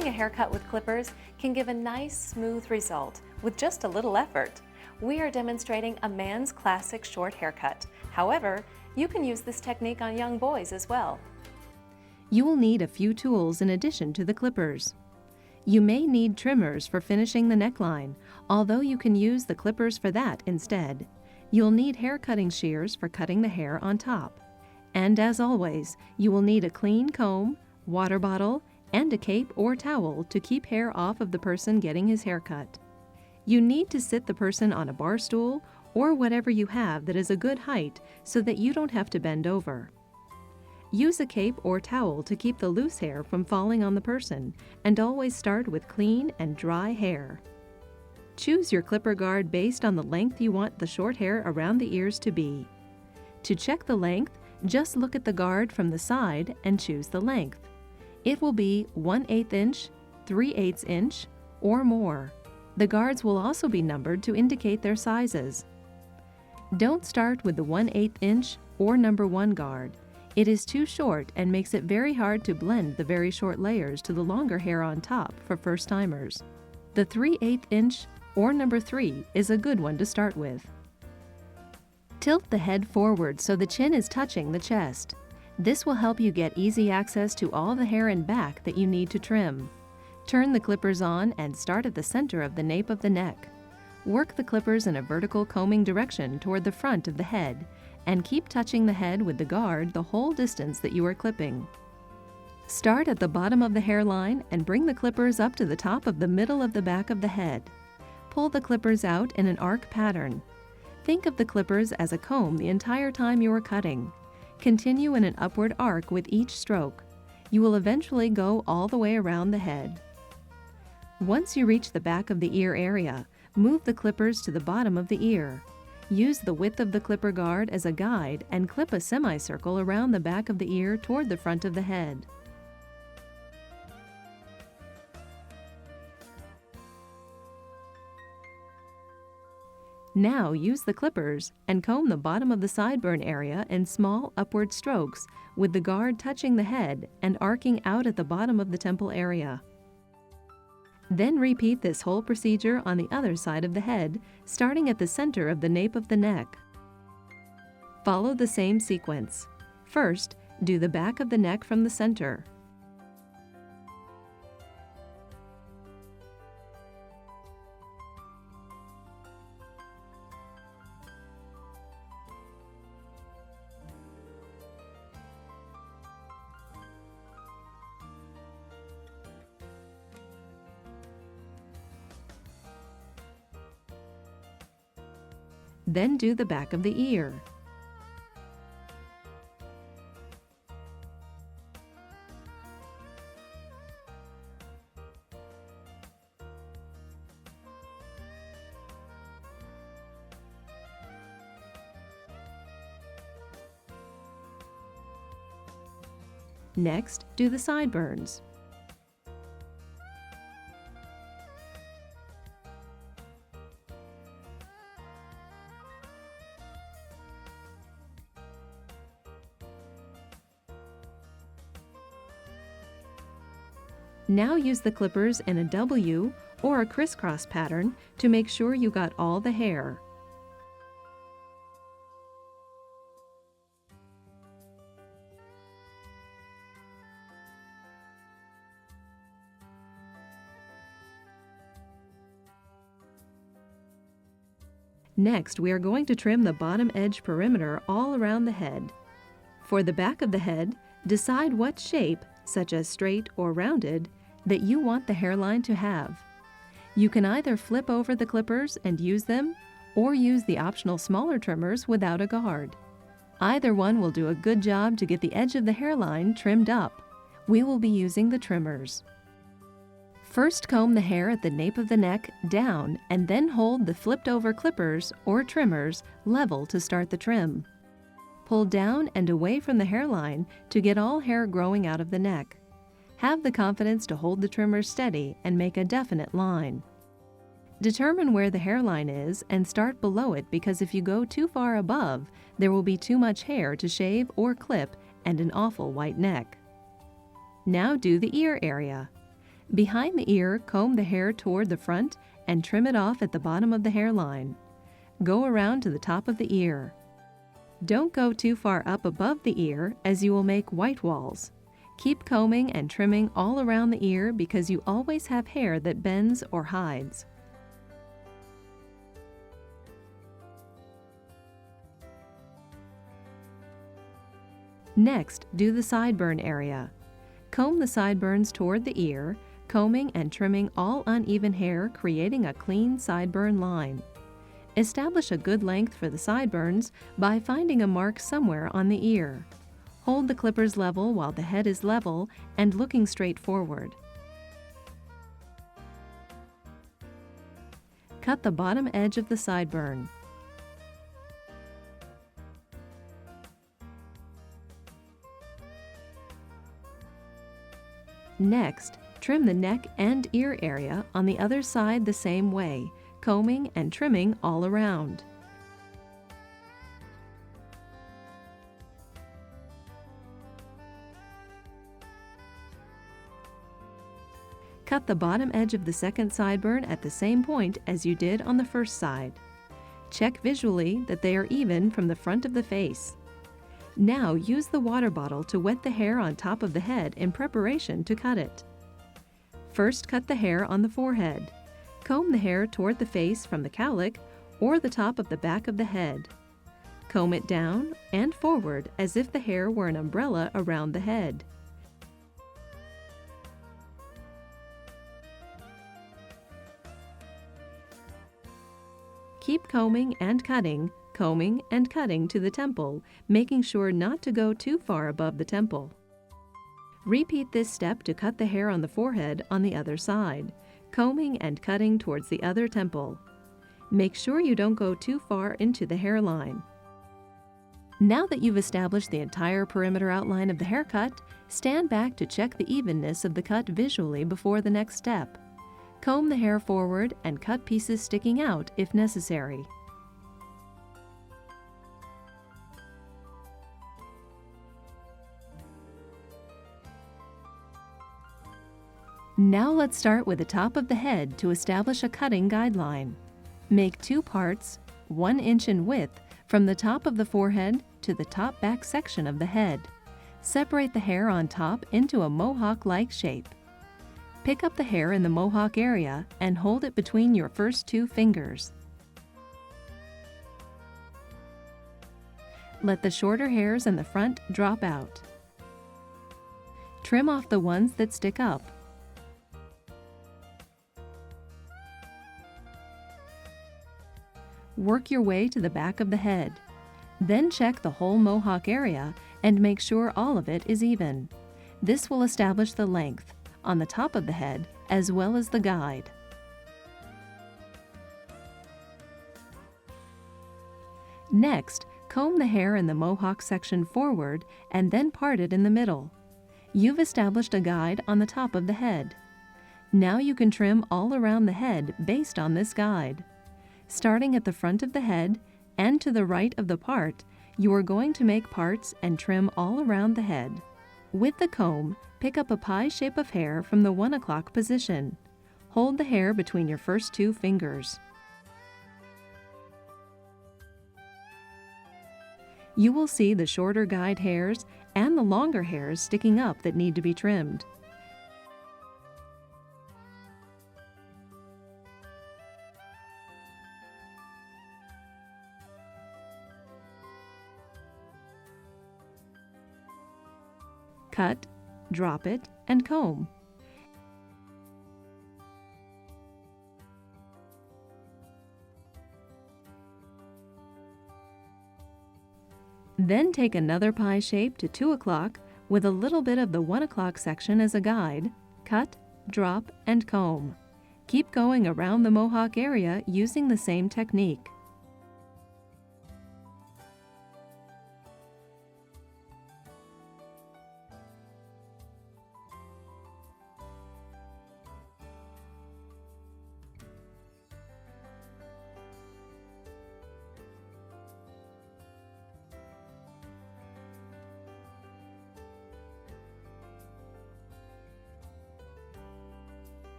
Getting a haircut with clippers can give a nice, smooth result with just a little effort. We are demonstrating a man's classic short haircut. However, you can use this technique on young boys as well. You will need a few tools in addition to the clippers. You may need trimmers for finishing the neckline, although you can use the clippers for that instead. You'll need hair cutting shears for cutting the hair on top. And as always, you will need a clean comb, water bottle, and a cape or towel to keep hair off of the person getting his hair cut. You need to sit the person on a bar stool or whatever you have that is a good height so that you don't have to bend over. Use a cape or towel to keep the loose hair from falling on the person, and always start with clean and dry hair. Choose your clipper guard based on the length you want the short hair around the ears to be. To check the length, just look at the guard from the side and choose the length. It will be 1/8 inch, 3/8 inch, or more. The guards will also be numbered to indicate their sizes. Don't start with the 1/8 inch or number 1 guard. It is too short and makes it very hard to blend the very short layers to the longer hair on top for first-timers. The 3/8 inch or number 3 is a good one to start with. Tilt the head forward so the chin is touching the chest. This will help you get easy access to all the hair in back that you need to trim. Turn the clippers on and start at the center of the nape of the neck. Work the clippers in a vertical combing direction toward the front of the head, and keep touching the head with the guard the whole distance that you are clipping. Start at the bottom of the hairline and bring the clippers up to the top of the middle of the back of the head. Pull the clippers out in an arc pattern. Think of the clippers as a comb the entire time you are cutting. Continue in an upward arc with each stroke. You will eventually go all the way around the head. Once you reach the back of the ear area, move the clippers to the bottom of the ear. Use the width of the clipper guard as a guide and clip a semicircle around the back of the ear toward the front of the head. Now use the clippers and comb the bottom of the sideburn area in small upward strokes with the guard touching the head and arcing out at the bottom of the temple area. Then repeat this whole procedure on the other side of the head, starting at the center of the nape of the neck. Follow the same sequence. First, do the back of the neck from the center. Then do the back of the ear. Next, do the sideburns. Now use the clippers in a W or a crisscross pattern to make sure you got all the hair. Next, we are going to trim the bottom edge perimeter all around the head. For the back of the head, decide what shape, such as straight or rounded, that you want the hairline to have. You can either flip over the clippers and use them, or use the optional smaller trimmers without a guard. Either one will do a good job to get the edge of the hairline trimmed up. We will be using the trimmers. First, comb the hair at the nape of the neck down and then hold the flipped over clippers or trimmers level to start the trim. Pull down and away from the hairline to get all hair growing out of the neck. Have the confidence to hold the trimmers steady and make a definite line. Determine where the hairline is and start below it, because if you go too far above, there will be too much hair to shave or clip and an awful white neck. Now do the ear area. Behind the ear, comb the hair toward the front and trim it off at the bottom of the hairline. Go around to the top of the ear. Don't go too far up above the ear, as you will make white walls. Keep combing and trimming all around the ear because you always have hair that bends or hides. Next, do the sideburn area. Comb the sideburns toward the ear, combing and trimming all uneven hair, creating a clean sideburn line. Establish a good length for the sideburns by finding a mark somewhere on the ear. Hold the clippers level while the head is level and looking straight forward. Cut the bottom edge of the sideburn. Next, trim the neck and ear area on the other side the same way, combing and trimming all around. Cut the bottom edge of the second sideburn at the same point as you did on the first side. Check visually that they are even from the front of the face. Now use the water bottle to wet the hair on top of the head in preparation to cut it. First, cut the hair on the forehead. Comb the hair toward the face from the cowlick or the top of the back of the head. Comb it down and forward as if the hair were an umbrella around the head. Keep combing and cutting to the temple, making sure not to go too far above the temple. Repeat this step to cut the hair on the forehead on the other side, combing and cutting towards the other temple. Make sure you don't go too far into the hairline. Now that you've established the entire perimeter outline of the haircut, stand back to check the evenness of the cut visually before the next step. Comb the hair forward and cut pieces sticking out if necessary. Now let's start with the top of the head to establish a cutting guideline. Make 2 parts, 1 inch in width, from the top of the forehead to the top back section of the head. Separate the hair on top into a mohawk-like shape. Pick up the hair in the mohawk area and hold it between your first 2 fingers. Let the shorter hairs in the front drop out. Trim off the ones that stick up. Work your way to the back of the head. Then check the whole mohawk area and make sure all of it is even. This will establish the length on the top of the head as well as the guide. Next, comb the hair in the mohawk section forward and then part it in the middle. You've established a guide on the top of the head. Now you can trim all around the head based on this guide. Starting at the front of the head and to the right of the part, you are going to make parts and trim all around the head. With the comb, pick up a pie shape of hair from the 1 o'clock position. Hold the hair between your first 2 fingers. You will see the shorter guide hairs and the longer hairs sticking up that need to be trimmed. Cut, drop it, and comb. Then take another pie shape to 2 o'clock with a little bit of the 1 o'clock section as a guide. Cut, drop, and comb. Keep going around the mohawk area using the same technique.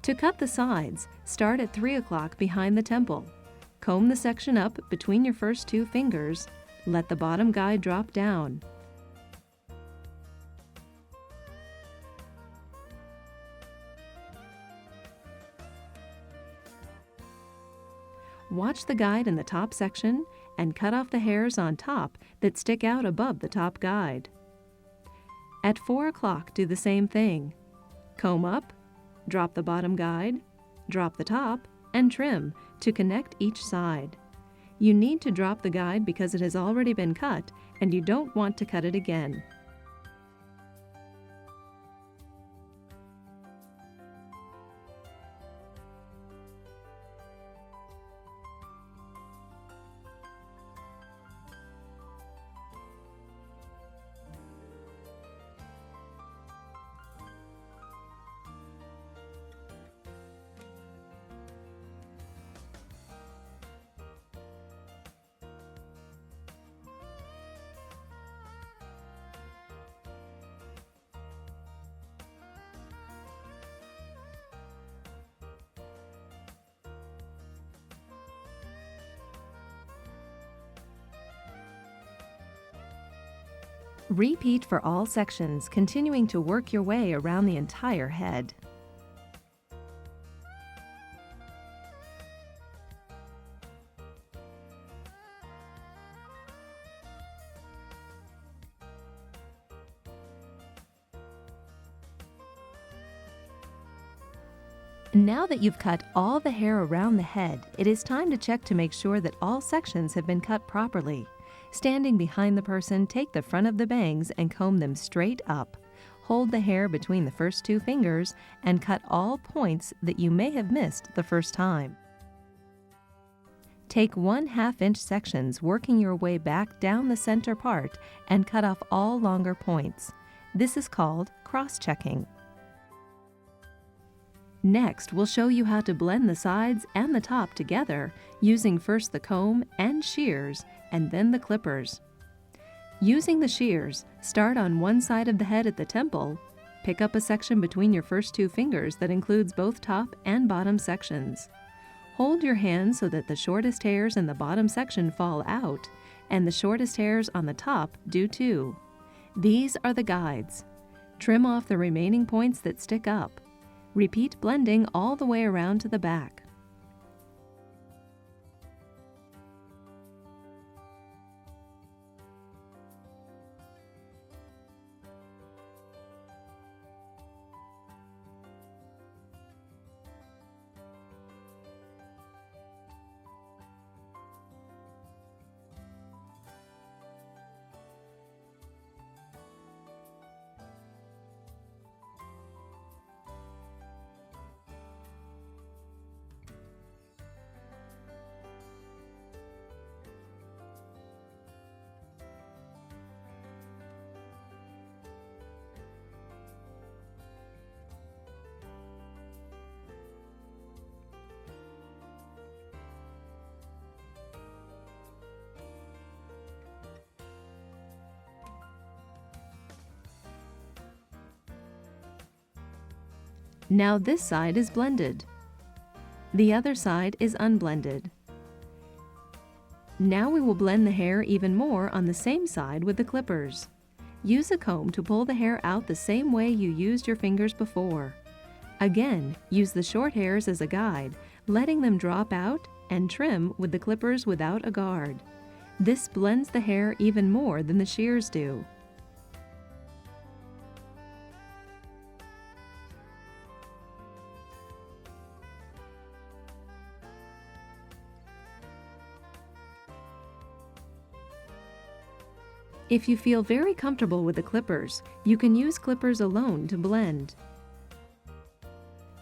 To cut the sides, start at 3 o'clock behind the temple. Comb the section up between your first 2 fingers. Let the bottom guide drop down. Watch the guide in the top section and cut off the hairs on top that stick out above the top guide. At 4 o'clock, do the same thing. Comb up, drop the bottom guide, drop the top, and trim to connect each side. You need to drop the guide because it has already been cut and you don't want to cut it again. Repeat for all sections, continuing to work your way around the entire head. Now that you've cut all the hair around the head, it is time to check to make sure that all sections have been cut properly. Standing behind the person, take the front of the bangs and comb them straight up. Hold the hair between the first 2 fingers and cut all points that you may have missed the first time. Take 1/2 inch sections, working your way back down the center part, and cut off all longer points. This is called cross-checking. Next, we'll show you how to blend the sides and the top together using first the comb and shears and then the clippers. Using the shears, start on one side of the head at the temple, pick up a section between your first 2 fingers that includes both top and bottom sections. Hold your hand so that the shortest hairs in the bottom section fall out and the shortest hairs on the top do too. These are the guides. Trim off the remaining points that stick up. Repeat blending all the way around to the back. Now this side is blended. The other side is unblended. Now we will blend the hair even more on the same side with the clippers. Use a comb to pull the hair out the same way you used your fingers before. Again, use the short hairs as a guide, letting them drop out and trim with the clippers without a guard. This blends the hair even more than the shears do. If you feel very comfortable with the clippers, you can use clippers alone to blend.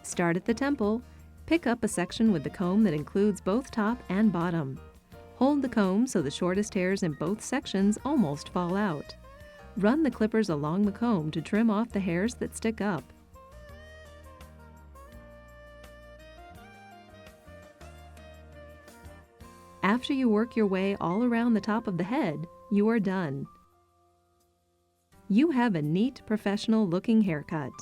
Start at the temple, pick up a section with the comb that includes both top and bottom. Hold the comb so the shortest hairs in both sections almost fall out. Run the clippers along the comb to trim off the hairs that stick up. After you work your way all around the top of the head, you are done. You have a neat, professional-looking haircut.